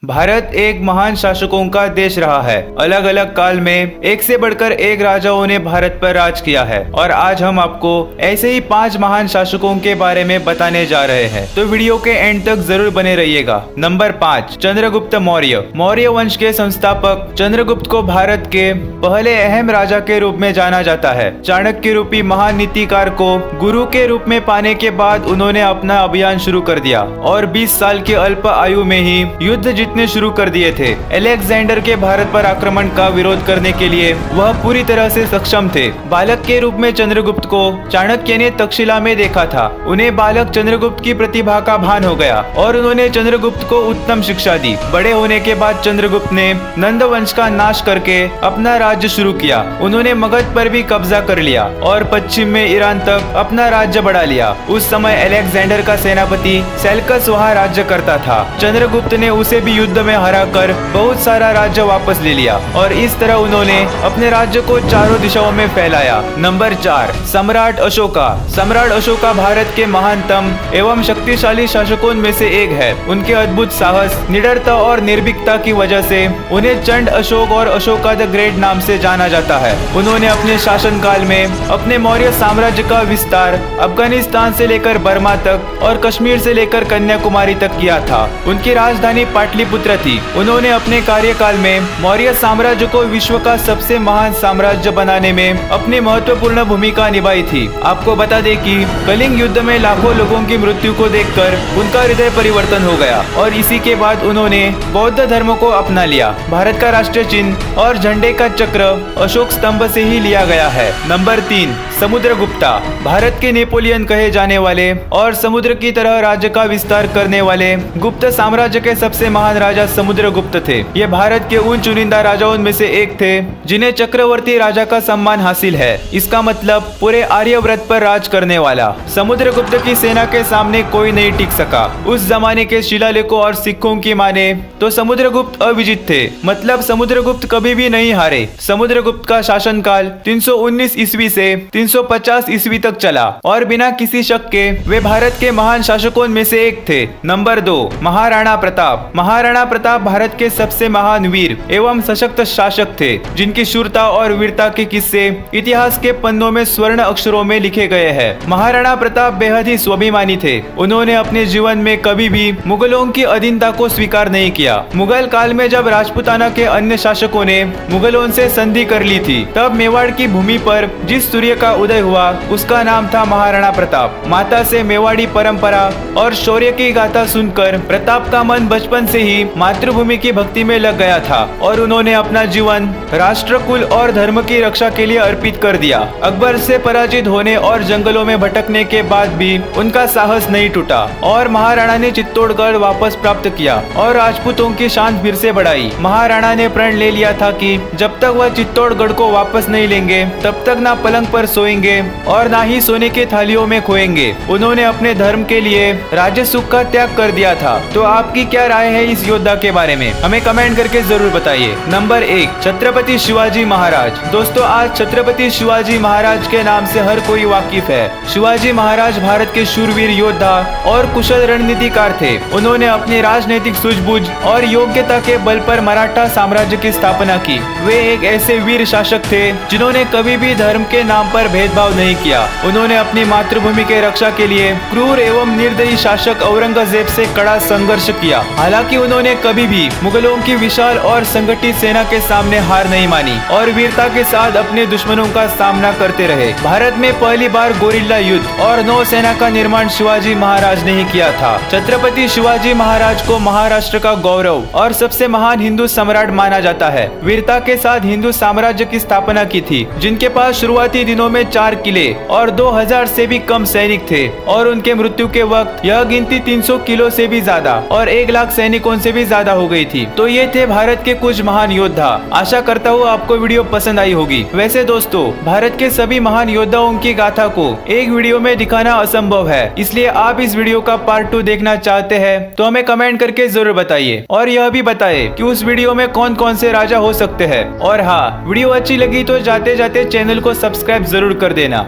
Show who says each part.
Speaker 1: भारत एक महान शासकों का देश रहा है। अलग अलग काल में एक से बढ़कर एक राजाओं ने भारत पर राज किया है और आज हम आपको ऐसे ही 5 महान शासकों के बारे में बताने जा रहे हैं, तो वीडियो के एंड तक जरूर बने रहिएगा। नंबर 5, चंद्रगुप्त मौर्य। मौर्य वंश के संस्थापक चंद्रगुप्त को भारत के पहले अहम राजा के रूप में जाना जाता है। चाणक्य रूपी महान नीतिकार को गुरु के रूप में पाने के बाद उन्होंने अपना अभियान शुरू कर दिया और 20 साल की अल्प आयु में ही युद्ध जीतने शुरू कर दिए थे। अलेक्जेंडर के भारत पर आक्रमण का विरोध करने के लिए वह पूरी तरह से सक्षम थे। बालक के रूप में चंद्रगुप्त को चाणक्य ने तक्षशिला में देखा था। उन्हें बालक चंद्रगुप्त की प्रतिभा का भान हो गया और उन्होंने चंद्रगुप्त को उत्तम शिक्षा दी। बड़े होने के बाद चंद्रगुप्त ने नंद वंश का नाश करके अपना राज्य शुरू किया। उन्होंने मगध पर भी कब्जा कर लिया और पश्चिम में ईरान तक अपना राज्य बढ़ा लिया। उस समय अलेक्जेंडर का सेनापति सेल्कस वहाँ राज्य करता था। चंद्रगुप्त ने उसे भी युद्ध में हराकर बहुत सारा राज्य वापस ले लिया और इस तरह उन्होंने अपने राज्य को चारों दिशाओं में फैलाया। नंबर 4, सम्राट अशोका। सम्राट अशोका भारत के महानतम एवं शक्तिशाली शासकों में से एक है। उनके अद्भुत साहस, निडरता और निर्भीकता की वजह से उन्हें चंड अशोक और अशोका द ग्रेट नाम से जाना जाता है। उन्होंने अपने शासनकाल में अपने मौर्य साम्राज्य का विस्तार अफगानिस्तान से लेकर बर्मा तक और कश्मीर से लेकर कन्याकुमारी तक किया था। उनकी राजधानी पाटलिपुत्र थी। उन्होंने अपने कार्यकाल में मौर्य साम्राज्य को विश्व का सबसे महान साम्राज्य बनाने में अपनी महत्वपूर्ण भूमिका निभाई थी। आपको बता दें कि कलिंग युद्ध में लाखों लोगों की मृत्यु को देखकर उनका हृदय परिवर्तन हो गया और इसी के बाद उन्होंने बौद्ध धर्म को अपना लिया। भारत का राष्ट्रीय चिन्ह और झंडे का चक्र अशोक स्तंभ से ही लिया गया है। नंबर 3, समुद्रगुप्ता। भारत के नेपोलियन कहे जाने वाले और समुद्र की तरह राज्य का विस्तार करने वाले गुप्त साम्राज्य के सबसे महान राजा समुद्रगुप्त थे। ये भारत के उन चुनिंदा राजाओं में से एक थे जिन्हें चक्रवर्ती राजा का सम्मान हासिल है। इसका मतलब पूरे आर्यव्रत पर राज करने वाला। समुद्रगुप्त की सेना के सामने कोई नहीं टिक सका। उस जमाने के शिलालेखों और सिक्कों की माने तो समुद्रगुप्त अविजित थे, मतलब समुद्रगुप्त कभी भी नहीं हारे। समुद्रगुप्त का शासनकाल 319 ईस्वी से 350 ईस्वी तक चला और बिना किसी शक के वे भारत के महान शासकों में से एक थे। नंबर 2, महाराणा प्रताप। महाराणा प्रताप भारत के सबसे महान वीर एवं सशक्त शासक थे, जिनकी शूरता और वीरता के किस्से इतिहास के पन्नों में स्वर्ण अक्षरों में लिखे गए हैं। महाराणा प्रताप बेहद ही स्वाभिमानी थे। उन्होंने अपने जीवन में कभी भी मुगलों की अधीनता को स्वीकार नहीं किया। मुगल काल में जब राजपूताना के अन्य शासकों ने मुगलों से संधि कर ली थी, तब मेवाड़ की भूमि पर जिस सूर्य का उदय हुआ उसका नाम था महाराणा प्रताप। माता से मेवाड़ी परंपरा और शौर्य की गाथा सुनकर प्रताप का मन बचपन से ही मातृभूमि की भक्ति में लग गया था और उन्होंने अपना जीवन राष्ट्र, कुल और धर्म की रक्षा के लिए अर्पित कर दिया। अकबर से पराजित होने और जंगलों में भटकने के बाद भी उनका साहस नहीं टूटा और महाराणा ने चित्तौड़गढ़ वापस प्राप्त किया और राजपूतों की शान फिर से बढ़ाई। महाराणा ने प्रण ले लिया था कि जब तक वह चित्तौड़गढ़ को वापस नहीं लेंगे तब तक ना पलंग पर सोएंगे और ना ही सोने की थालियों में खोएंगे। उन्होंने अपने धर्म के लिए राज्य सुख का त्याग कर दिया था। तो आपकी क्या राय है इस योद्धा के बारे में, हमें कमेंट करके जरूर बताइए। नंबर 1, छत्रपति शिवाजी महाराज। दोस्तों, आज छत्रपति शिवाजी महाराज के नाम से हर कोई वाकिफ है। शिवाजी महाराज भारत के शूरवीर योद्धा और कुशल रणनीतिकार थे। उन्होंने अपनी राजनीतिक सूझबूझ और योग्यता के बल पर मराठा साम्राज्य की स्थापना की। वे एक ऐसे वीर शासक थे जिन्होंने कभी भी धर्म के नाम पर भेदभाव नहीं किया। उन्होंने अपनी मातृभूमि के रक्षा के लिए क्रूर एवं निर्दयी शासक औरंगजेब से कड़ा संघर्ष किया। हालांकि उन्होंने कभी भी मुगलों की विशाल और संगठित सेना के सामने हार नहीं मानी और वीरता के साथ अपने दुश्मनों का सामना करते रहे। भारत में पहली बार गोरिल्ला युद्ध और नौसेना का निर्माण शिवाजी महाराज ने ही किया था। छत्रपति शिवाजी महाराज को महाराष्ट्र का गौरव और सबसे महान हिंदू सम्राट माना जाता है। वीरता के साथ हिंदू साम्राज्य की स्थापना की थी, जिनके पास शुरुआती दिनों में 4 किले और 2000 से भी कम सैनिक थे और उनके मृत्यु के वक्त यह गिनती 300 किलो से भी ज्यादा और 1 लाख सैनिकों से भी ज्यादा हो गई थी। तो ये थे भारत के कुछ महान योद्धा। आशा करता हूँ आपको वीडियो पसंद आई होगी। वैसे दोस्तों, भारत के सभी महान योद्धाओं की गाथा को एक वीडियो में दिखाना असंभव है, इसलिए आप इस वीडियो का पार्ट 2 देखना चाहते हैं तो हमें कमेंट करके जरूर बताइए और यह भी बताइए कि उस वीडियो में कौन कौन से राजा हो सकते हैं। और हाँ, वीडियो अच्छी लगी तो जाते जाते चैनल को सब्सक्राइब जरूर कर देना।